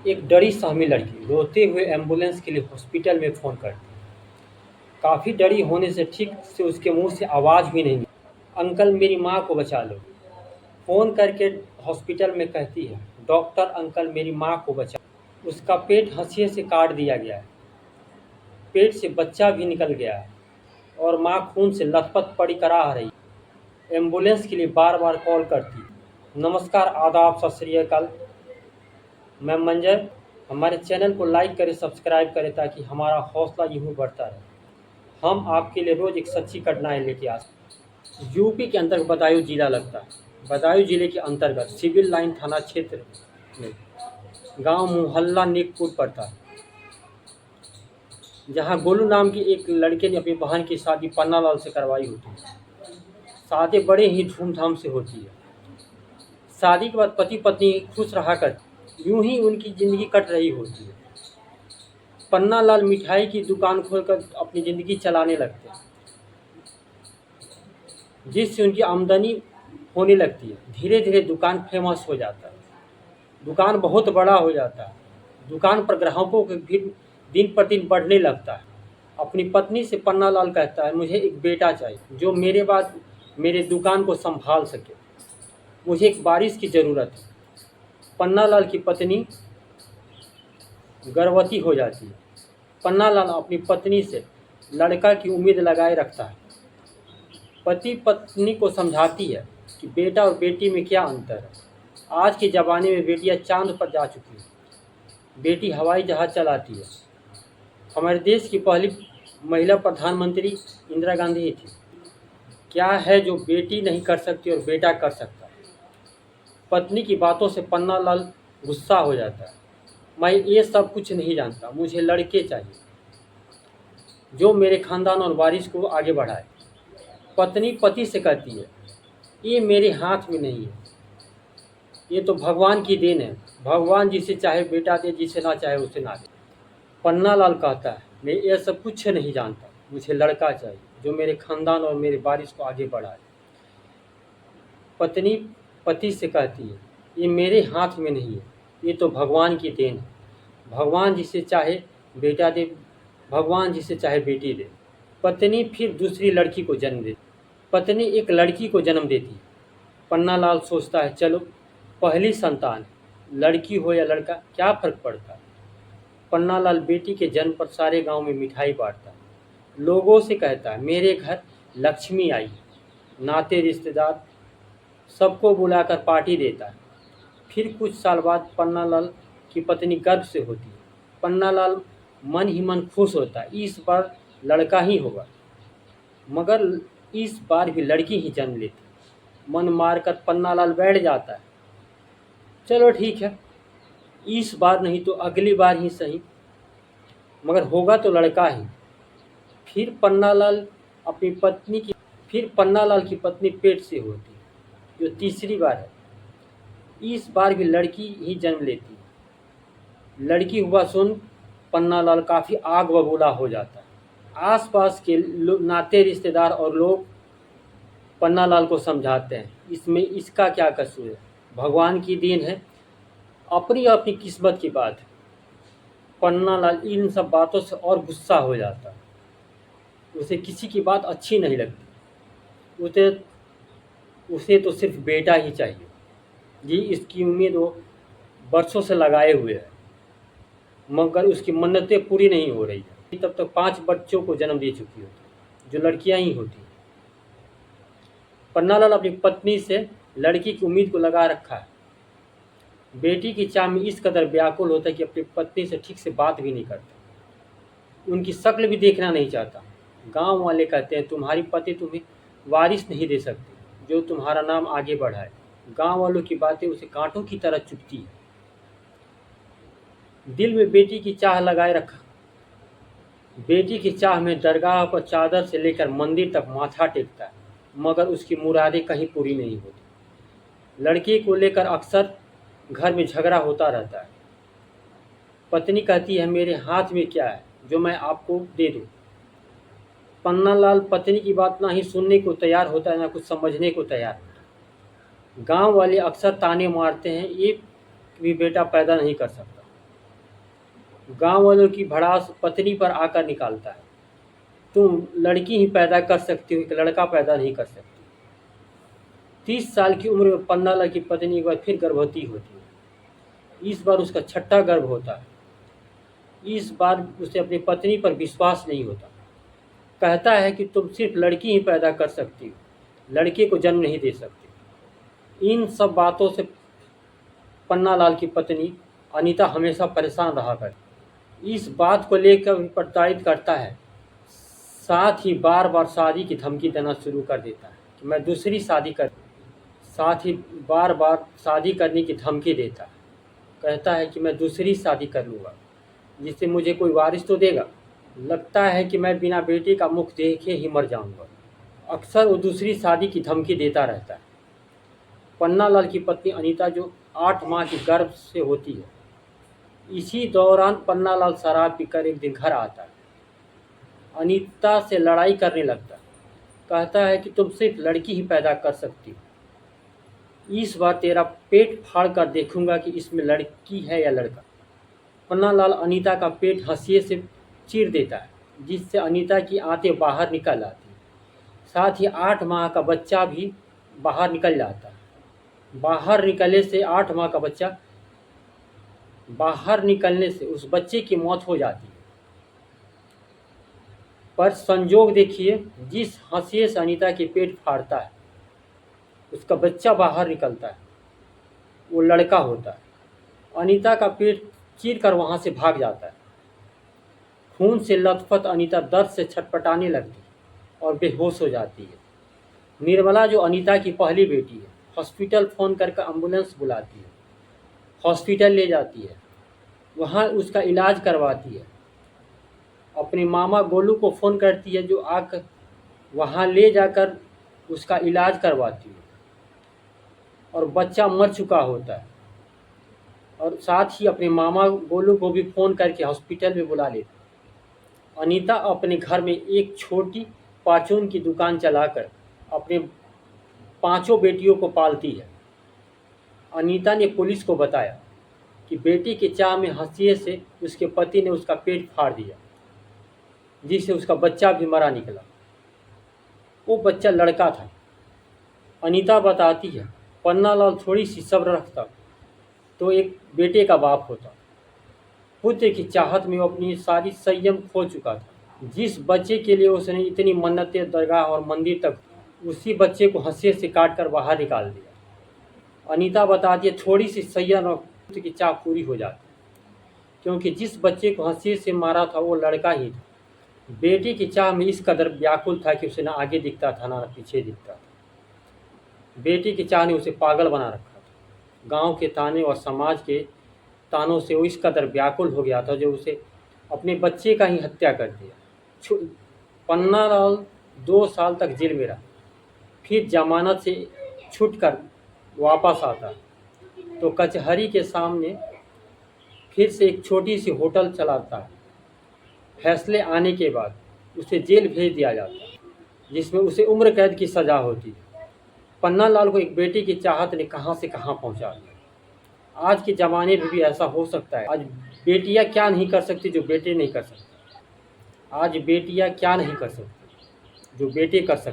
एक डरी सहमी लड़की रोते हुए एम्बुलेंस के लिए हॉस्पिटल में फ़ोन करती है। काफ़ी डरी होने से ठीक से उसके मुंह से आवाज़ भी नहीं निकली। अंकल मेरी माँ को बचा लो। फ़ोन करके हॉस्पिटल में कहती है, डॉक्टर अंकल मेरी माँ को बचा लो। उसका पेट हंसिए से काट दिया गया है, पेट से बच्चा भी निकल गया है और माँ खून से लथपथ पड़ी कराह रही है। एम्बुलेंस के लिए बार बार कॉल करती है। नमस्कार, आदाब, सत श्री अकाल। मैं मंजर। हमारे चैनल को लाइक करें, सब्सक्राइब करें ताकि हमारा हौसला यूँ ही बढ़ता रहे। हम आपके लिए रोज़ एक सच्ची घटनाएं लेके आते हैं। यूपी के अंतर्गत बदायूं जिला लगता है। बदायूं जिले के अंतर्गत सिविल लाइन थाना क्षेत्र में गांव मोहल्ला नेकपुर पड़ता है, जहां गोलू नाम की एक लड़के ने अपनी बहन की शादी पन्नालाल से करवाई होती है। शादी बड़े ही धूमधाम से होती है। शादी के बाद पति पत्नी खुश रहा करते, यूं ही उनकी ज़िंदगी कट रही होती है। पन्नालाल मिठाई की दुकान खोलकर अपनी ज़िंदगी चलाने लगते हैं, जिससे उनकी आमदनी होने लगती है। धीरे धीरे दुकान फेमस हो जाता है, दुकान बहुत बड़ा हो जाता है। दुकान पर ग्राहकों की भीड़ दिन पर दिन बढ़ने लगता है। अपनी पत्नी से पन्नालाल कहता है, मुझे एक बेटा चाहिए जो मेरे बाद मेरे दुकान को संभाल सके। मुझे एक वारिस की ज़रूरत है। पन्नालाल की पत्नी गर्भवती हो जाती है। पन्नालाल अपनी पत्नी से लड़का की उम्मीद लगाए रखता है। पति पत्नी को समझाती है कि बेटा और बेटी में क्या अंतर है। आज के ज़माने में बेटियां चांद पर जा चुकी हैं, बेटी हवाई जहाज़ चलाती है। हमारे देश की पहली महिला प्रधानमंत्री इंदिरा गांधी ही थी। क्या है जो बेटी नहीं कर सकती और बेटा कर सकता है। पत्नी की बातों से पन्नालाल गुस्सा हो जाता है। मैं ये सब कुछ नहीं जानता, मुझे लड़के चाहिए जो मेरे खानदान और वारिस को आगे बढ़ाए। पत्नी पति से कहती है, ये मेरे हाथ में नहीं है, ये तो भगवान की देन है। भगवान जिसे चाहे बेटा दे, जिसे ना चाहे उसे ना दे। पन्नालाल कहता है, मैं ये सब कुछ नहीं जानता, मुझे लड़का चाहिए जो मेरे खानदान और मेरे वारिस को आगे बढ़ाए। पत्नी पति से कहती है, ये मेरे हाथ में नहीं है, ये तो भगवान की देन है। भगवान जिसे चाहे बेटा दे, भगवान जिसे चाहे बेटी दे। पत्नी फिर दूसरी लड़की को जन्म देती। पत्नी एक लड़की को जन्म देती है। पन्नालाल सोचता है, चलो पहली संतान है, लड़की हो या लड़का क्या फ़र्क पड़ता है। पन्नालाल बेटी के जन्म पर सारे गांव में मिठाई बांटता है, लोगों से कहता है, मेरे घर लक्ष्मी आई है। नाते रिश्तेदार सबको बुलाकर पार्टी देता है। फिर कुछ साल बाद पन्नालाल की पत्नी गर्भ से होती है। पन्नालाल मन ही मन खुश होता है, इस बार लड़का ही होगा। मगर इस बार भी लड़की ही जन्म लेती है। मन मारकर पन्नालाल बैठ जाता है, चलो ठीक है, इस बार नहीं तो अगली बार ही सही, मगर होगा तो लड़का ही। फिर पन्नालाल की पत्नी पेट से होती है, जो तीसरी बार है। इस बार भी लड़की ही जन्म लेती है। लड़की हुआ सुन पन्नालाल काफ़ी आग बबूला हो जाता है। आसपास के नाते रिश्तेदार और लोग पन्नालाल को समझाते हैं, इसमें इसका क्या कसूर है, भगवान की देन है, अपनी अपनी किस्मत की बात है। पन्नालाल इन सब बातों से और गुस्सा हो जाता है। उसे किसी की बात अच्छी नहीं लगती। उसे उसे तो सिर्फ बेटा ही चाहिए। जी इसकी उम्मीद वो बरसों से लगाए हुए है, मगर उसकी मन्नतें पूरी नहीं हो रही है। तब तक 5 बच्चों को जन्म दे चुकी होती, जो लड़कियां ही होती। पन्नालाल अपनी पत्नी से लड़की की उम्मीद को लगा रखा है। बेटी की चाह में इस कदर व्याकुल होता है कि अपनी पत्नी से ठीक से बात भी नहीं करता, उनकी शक्ल भी देखना नहीं चाहता। गांव वाले कहते हैं, तुम्हारी पति तुम्हें वारिस नहीं दे सकती जो तुम्हारा नाम आगे बढ़ाए। गांव वालों की बातें उसे कांटों की तरह चुभती है। दिल में बेटी की चाह लगाए रखा, बेटी की चाह में दरगाह पर चादर से लेकर मंदिर तक माथा टेकता है, मगर उसकी मुरादें कहीं पूरी नहीं होती। लड़की को लेकर अक्सर घर में झगड़ा होता रहता है। पत्नी कहती है, मेरे हाथ में क्या है जो मैं आपको दे दूं। पन्नालाल पत्नी की बात ना ही सुनने को तैयार होता है, ना कुछ समझने को तैयार। गांव वाले अक्सर ताने मारते हैं, ये भी बेटा पैदा नहीं कर सकता। गांव वालों की भड़ास पत्नी पर आकर निकालता है। तुम लड़की ही पैदा कर सकती हो, एक लड़का पैदा नहीं कर सकती। 30 साल की उम्र में पन्नालाल की पत्नी एक बार फिर गर्भवती होती है। इस बार उसका छठा गर्भ होता है। इस बार उसे अपनी पत्नी पर विश्वास नहीं होता। कहता है कि तुम सिर्फ लड़की ही पैदा कर सकती हो, लड़के को जन्म नहीं दे सकती। इन सब बातों से पन्नालाल की पत्नी अनीता हमेशा परेशान रहा करती। इस बात को लेकर प्रताड़ित करता है। साथ ही बार बार शादी की धमकी देना शुरू कर देता है कि मैं दूसरी शादी कर। साथ ही बार बार शादी करने की धमकी देता है। कहता है कि मैं दूसरी शादी कर लूँगा, जिससे मुझे कोई वारिस तो देगा। लगता है कि मैं बिना बेटे का मुख देखे ही मर जाऊंगा। अक्सर वो दूसरी शादी की धमकी देता रहता है। पन्नालाल की पत्नी अनीता जो 8 माह की गर्भ से होती है, इसी दौरान पन्नालाल शराब पीकर एक दिन घर आता है। अनीता से लड़ाई करने लगता है। कहता है कि तुम सिर्फ लड़की ही पैदा कर सकती हो, इस बार तेरा पेट फाड़ कर देखूंगा कि इसमें लड़की है या लड़का। पन्नालाल अनीता का पेट हंसिए से चीर देता है, जिससे अनीता की आंतें बाहर निकल आती हैं। साथ ही 8 माह का बच्चा भी बाहर निकल जाता है। बाहर निकलने से उस बच्चे की मौत हो जाती है। पर संजोग देखिए, जिस हंसिए से अनीता के पेट फाड़ता है, उसका बच्चा बाहर निकलता है, वो लड़का होता है। अनीता का पेट चीर कर वहाँ से भाग जाता है। खून से लथपथ अनीता दर्द से छटपटाने लगती और बेहोश हो जाती है। निर्मला जो अनीता की पहली बेटी है, हॉस्पिटल फ़ोन करके एम्बुलेंस बुलाती है, हॉस्पिटल ले जाती है, वहाँ उसका इलाज करवाती है। अपने मामा गोलू को फ़ोन करती है, जो आकर वहाँ ले जाकर उसका इलाज करवाती है। और बच्चा मर चुका होता है। और साथ ही अपने मामा गोलू को भी फ़ोन करके हॉस्पिटल में बुला लेती है। अनीता अपने घर में एक छोटी परचून की दुकान चलाकर अपने 5 बेटियों को पालती है। अनीता ने पुलिस को बताया कि बेटी के चाह में हंसिए से उसके पति ने उसका पेट फाड़ दिया, जिससे उसका बच्चा भी मरा निकला। वो बच्चा लड़का था। अनीता बताती है, पन्नालाल थोड़ी सी सब्र रखता तो एक बेटे का बाप होता। पुत्र की चाहत में वो अपनी सारी संयम खो चुका था। जिस बच्चे के लिए उसने इतनी मन्नतें दरगाह और मंदिर तक, उसी बच्चे को हंसिए से काट कर बाहर निकाल दिया। अनीता बताती है, थोड़ी सी संयम और पुत्र की चाह पूरी हो जाती, क्योंकि जिस बच्चे को हंसिए से मारा था वो लड़का ही था। बेटी की चाह में इस कदर व्याकुल था कि उसे ना आगे दिखता था ना पीछे दिखता था। बेटी की चाह ने उसे पागल बना रखा था। गांव के ताने और समाज के तानों से वो इस कदर व्याकुल हो गया था, जो उसे अपने बच्चे का ही हत्या कर दिया। पन्नालाल 2 साल तक जेल में रहा। फिर जमानत से छूटकर वापस आता तो कचहरी के सामने फिर से एक छोटी सी होटल चलाता है। फैसले आने के बाद उसे जेल भेज दिया जाता है, जिसमें उसे उम्र कैद की सज़ा होती है। पन्नालाल को एक बेटी की चाहत ने कहाँ से कहाँ पहुँचा दिया। आज के ज़माने में भी ऐसा हो सकता है। आज बेटियां क्या नहीं कर सकती जो बेटे नहीं कर सकते। आज बेटियां क्या नहीं कर सकती जो बेटे कर सकते।